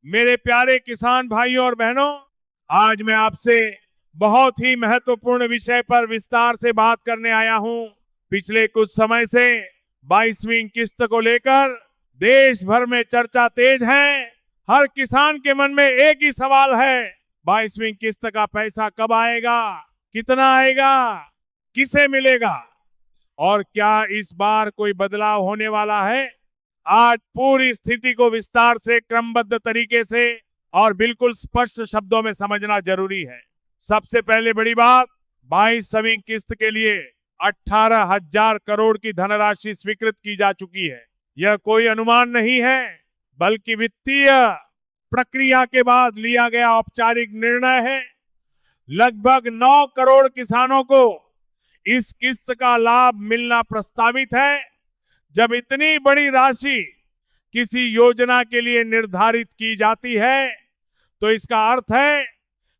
मेरे प्यारे किसान भाइयों और बहनों, आज मैं आपसे बहुत ही महत्वपूर्ण विषय पर विस्तार से बात करने आया हूं। पिछले कुछ समय से 22वीं किस्त को लेकर देश भर में चर्चा तेज है। हर किसान के मन में एक ही सवाल है, 22वीं किस्त का पैसा कब आएगा, कितना आएगा, किसे मिलेगा और क्या इस बार कोई बदलाव होने वाला है। आज पूरी स्थिति को विस्तार से, क्रमबद्ध तरीके से और बिल्कुल स्पष्ट शब्दों में समझना जरूरी है। सबसे पहले बड़ी बात, 22वीं किस्त के लिए 18,000 करोड़ की धनराशि स्वीकृत की जा चुकी है। यह कोई अनुमान नहीं है, बल्कि वित्तीय प्रक्रिया के बाद लिया गया औपचारिक निर्णय है। लगभग 9 करोड़ किसानों को इस किस्त का लाभ मिलना प्रस्तावित है। जब इतनी बड़ी राशि किसी योजना के लिए निर्धारित की जाती है, तो इसका अर्थ है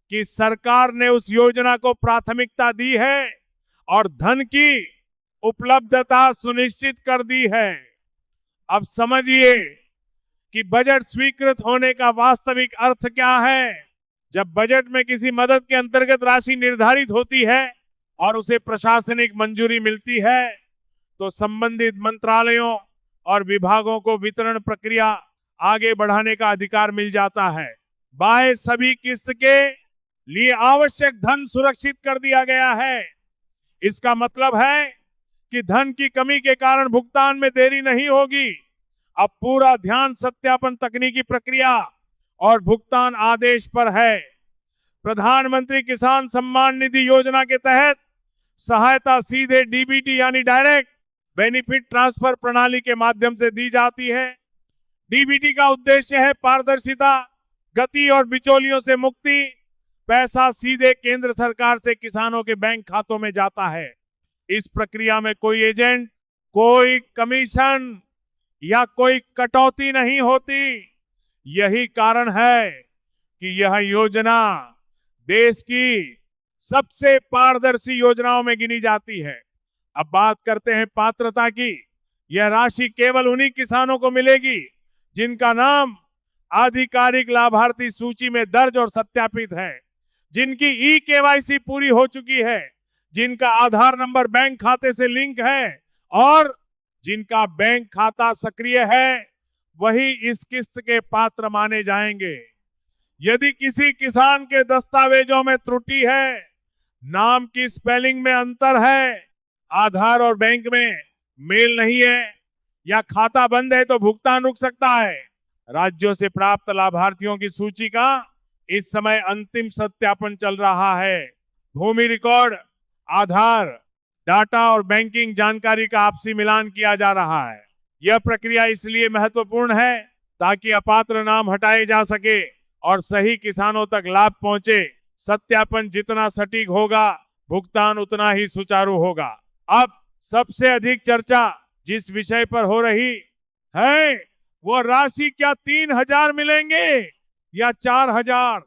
कि सरकार ने उस योजना को प्राथमिकता दी है और धन की उपलब्धता सुनिश्चित कर दी है। अब समझिए कि बजट स्वीकृत होने का वास्तविक अर्थ क्या है। जब बजट में किसी मदद के अंतर्गत राशि निर्धारित होती है और उसे प्रशासनिक मंजूरी मिलती है, तो संबंधित मंत्रालयों और विभागों को वितरण प्रक्रिया आगे बढ़ाने का अधिकार मिल जाता है। 22वीं किस्त के लिए आवश्यक धन सुरक्षित कर दिया गया है। इसका मतलब है कि धन की कमी के कारण भुगतान में देरी नहीं होगी। अब पूरा ध्यान सत्यापन तकनीकी प्रक्रिया और भुगतान आदेश पर है। प्रधानमंत्री किसान सम्मान निधि योजना के तहत सहायता सीधे डीबीटी यानी डायरेक्ट बेनिफिट ट्रांसफर प्रणाली के माध्यम से दी जाती है। डीबीटी का उद्देश्य है पारदर्शिता, गति और बिचौलियों से मुक्ति। पैसा सीधे केंद्र सरकार से किसानों के बैंक खातों में जाता है। इस प्रक्रिया में कोई एजेंट, कोई कमीशन या कोई कटौती नहीं होती। यही कारण है कि यह योजना देश की सबसे पारदर्शी योजनाओं में गिनी जाती है। अब बात करते हैं पात्रता की। यह राशि केवल उन्हीं किसानों को मिलेगी जिनका नाम आधिकारिक लाभार्थी सूची में दर्ज और सत्यापित है, जिनकी ई-केवाईसी पूरी हो चुकी है, जिनका आधार नंबर बैंक खाते से लिंक है और जिनका बैंक खाता सक्रिय है, वही इस किस्त के पात्र माने जाएंगे। यदि किसी किसान के दस्तावेजों में त्रुटि है, नाम की स्पेलिंग में अंतर है, आधार और बैंक में मेल नहीं है या खाता बंद है, तो भुगतान रुक सकता है। राज्यों से प्राप्त लाभार्थियों की सूची का इस समय अंतिम सत्यापन चल रहा है। भूमि रिकॉर्ड, आधार डाटा और बैंकिंग जानकारी का आपसी मिलान किया जा रहा है। यह प्रक्रिया इसलिए महत्वपूर्ण है ताकि अपात्र नाम हटाए जा सके और सही किसानों तक लाभ पहुंचे। सत्यापन जितना सटीक होगा, भुगतान उतना ही सुचारू होगा। अब सबसे अधिक चर्चा जिस विषय पर हो रही है, वो राशि क्या 3,000 मिलेंगे या 4,000?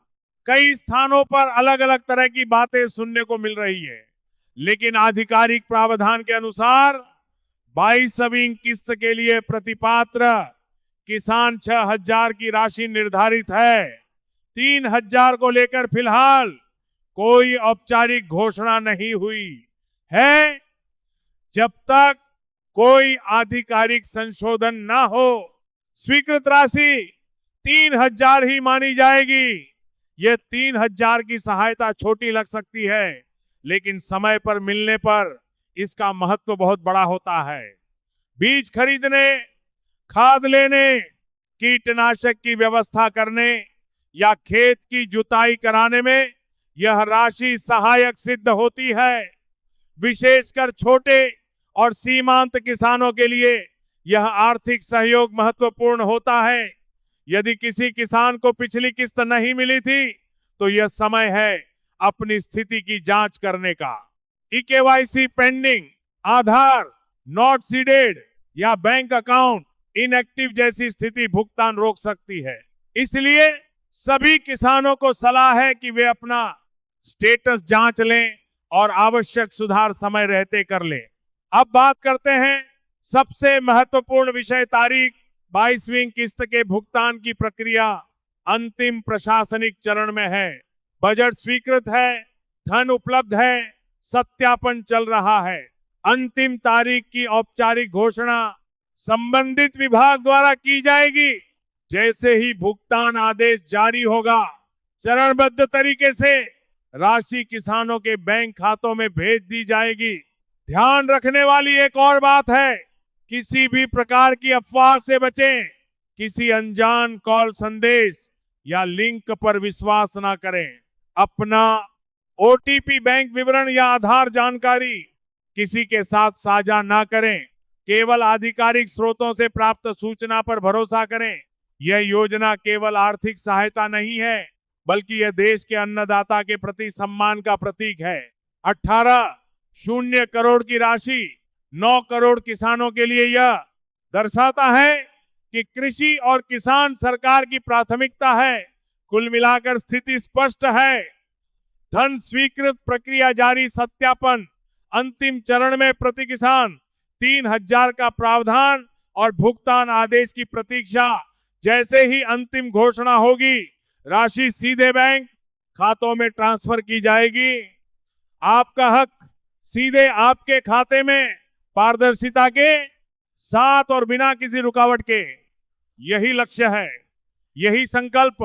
कई स्थानों पर अलग अलग तरह की बातें सुनने को मिल रही है, लेकिन आधिकारिक प्रावधान के अनुसार 22वीं किस्त के लिए प्रतिपात्र किसान 6,000 की राशि निर्धारित है। 3,000 को लेकर फिलहाल कोई औपचारिक घोषणा नहीं हुई है। जब तक कोई आधिकारिक संशोधन ना हो, स्वीकृत राशि 3,000 ही मानी जाएगी। यह 3,000 की सहायता छोटी लग सकती है, लेकिन समय पर मिलने पर इसका महत्व बहुत बड़ा होता है। बीज खरीदने, खाद लेने, कीटनाशक की व्यवस्था करने या खेत की जुताई कराने में यह राशि सहायक सिद्ध होती है। विशेषकर छोटे और सीमांत किसानों के लिए यह आर्थिक सहयोग महत्वपूर्ण होता है। यदि किसी किसान को पिछली किस्त नहीं मिली थी, तो यह समय है अपनी स्थिति की जांच करने का। E-KYC pending, Aadhaar not seeded या बैंक अकाउंट इनएक्टिव जैसी स्थिति भुगतान रोक सकती है। इसलिए सभी किसानों को सलाह है कि वे अपना स्टेटस जांच लें और आवश्यक सुधार समय रहते कर लें। अब बात करते हैं सबसे महत्वपूर्ण विषय, तारीख 22वीं किस्त के भुगतान की प्रक्रिया अंतिम प्रशासनिक चरण में है। बजट स्वीकृत है, धन उपलब्ध है, सत्यापन चल रहा है। अंतिम तारीख की औपचारिक घोषणा संबंधित विभाग द्वारा की जाएगी। जैसे ही भुगतान आदेश जारी होगा, चरणबद्ध तरीके से राशि किसानों के बैंक खातों में भेज दी जाएगी। ध्यान रखने वाली एक और बात है, किसी भी प्रकार की अफवाह से बचें। किसी अनजान कॉल संदेश या लिंक पर विश्वास ना करें। अपना ओटीपी, बैंक विवरण या आधार जानकारी किसी के साथ साझा ना करें। केवल आधिकारिक स्रोतों से प्राप्त सूचना पर भरोसा करें। यह योजना केवल आर्थिक सहायता नहीं है, बल्कि यह देश के अन्नदाता के प्रति सम्मान का प्रतीक है। 18 करोड़ की राशि 9 करोड़ किसानों के लिए यह दर्शाता है कि कृषि और किसान सरकार की प्राथमिकता है। कुल मिलाकर स्थिति स्पष्ट है। धन स्वीकृत, प्रक्रिया जारी, सत्यापन। अंतिम चरण में प्रति किसान 3,000 का प्रावधान और भुगतान आदेश की प्रतीक्षा। जैसे ही अंतिम घोषणा होगी, राशि सीधे बैंक खातों में ट्रांसफर की जाएगी। आपका हक सीधे आपके खाते में, पारदर्शिता के साथ और बिना किसी रुकावट के। यही लक्ष्य है, यही संकल्प